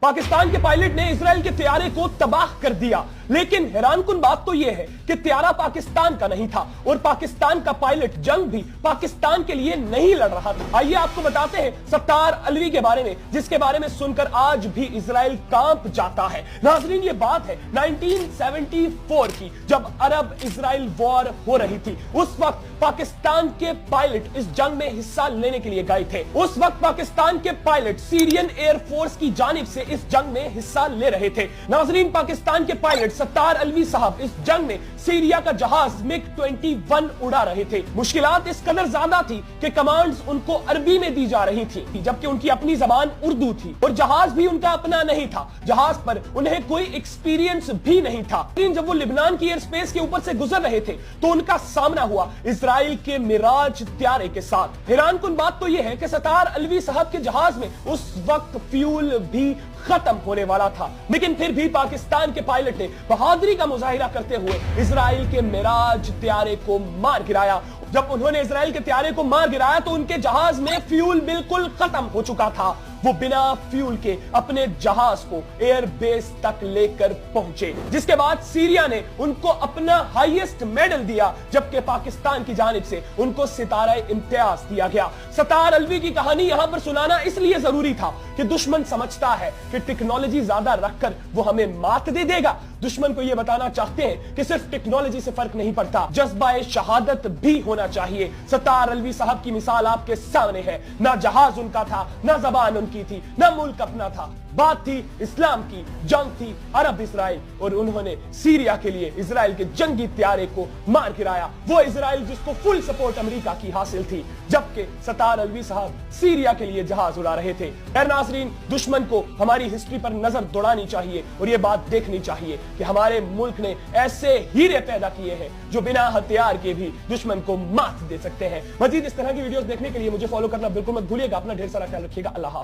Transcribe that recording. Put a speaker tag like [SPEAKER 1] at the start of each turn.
[SPEAKER 1] पाकिस्तान के पायलट ने इजराइल के त्यारे को तबाह कर दिया, लेकिन हैरानकुन बात तो यह है कि त्यारा पाकिस्तान का नहीं था और पाकिस्तान का पायलट जंग भी पाकिस्तान के लिए नहीं लड़ रहा था। आइए आपको बताते हैं सत्तार अलवी के बारे में, जिसके बारे में सुनकर आज भी इजराइल कांप जाता है। नाजरीन, ये बात है 1974 की, जब अरब इजराइल वॉर हो रही थी। उस वक्त पाकिस्तान के पायलट इस जंग में हिस्सा लेने के लिए गए थे। उस वक्त पाकिस्तान के पायलट सीरियन एयरफोर्स की जानिब से इस जंग में हिस्सा ले रहे थे। नाजरीन, पाकिस्तान के पायलट सत्तार अलवी साहब इस जंग में सीरिया का जहाज MiG-21 उड़ा रहे थे। मुश्किलात इस कदर ज्यादा थी कि कमांड्स उनको अरबी में दी जा रही थी, जबकि उनकी अपनी जबान उर्दू थी और जहाज भी उनका अपना नहीं था। जहाज पर उन्हें कोई एक्सपीरियंस भी नहीं था। लेकिन जब वो लिबनान की एयर स्पेस के ऊपर से गुजर रहे थे तो उनका सामना हुआ इजराइल के मिराज त्यारे के साथ। हैरानकुन बात तो यह है कि सत्तार अलवी साहब के जहाज में उस वक्त फ्यूल भी खत्म होने वाला था, लेकिन फिर भी पाकिस्तान के पायलट ने बहादुरी का मुजाहिरा करते हुए इजराइल के मिराज त्यारे को मार गिराया। जब उन्होंने इजराइल के त्यारे को मार गिराया तो उनके जहाज में फ्यूल बिल्कुल खत्म हो चुका था। वो बिना फ्यूल के अपने जहाज को एयर बेस तक लेकर पहुंचे, जिसके बाद सीरिया ने उनको अपना हाईएस्ट मेडल दिया, जबकि पाकिस्तान की जानिब से उनको सितारा इम्तियाज दिया गया। सत्तार अलवी की कहानी यहां पर सुनाना इसलिए जरूरी था कि दुश्मन समझता है कि टेक्नोलॉजी ज्यादा रखकर वो हमें मात दे देगा। दुश्मन को यह बताना चाहते हैं कि सिर्फ टेक्नोलॉजी से फर्क नहीं पड़ता, जज्बा शहादत भी होना चाहिए। सत्तार अलवी साहब की मिसाल आपके सामने है। ना जहाज उनका था, ना जबान उनकी थी, ना मुल्क अपना था। बात थी इस्लाम की, जंग थी अरब इजराइल, और उन्होंने सीरिया के लिए इजराइल के जंगी त्यारे को मार गिराया। वो इजराइल जिसको फुल सपोर्ट अमेरिका की हासिल थी, जबकि सत्तार अलवी साहब सीरिया के लिए जहाज उड़ा रहे थे। नाज़रीन, दुश्मन को हमारी हिस्ट्री पर नजर दौड़ानी चाहिए और यह बात देखनी चाहिए कि हमारे मुल्क ने ऐसे हीरे पैदा किए हैं जो बिना हथियार के भी दुश्मन को मात दे सकते हैं। मजीद इस तरह की वीडियोस देखने के लिए मुझे फॉलो करना बिल्कुल मत भूलिएगा। अपना ढेर सारा ख्याल रखिएगा। अल्लाह हाफ़िज़।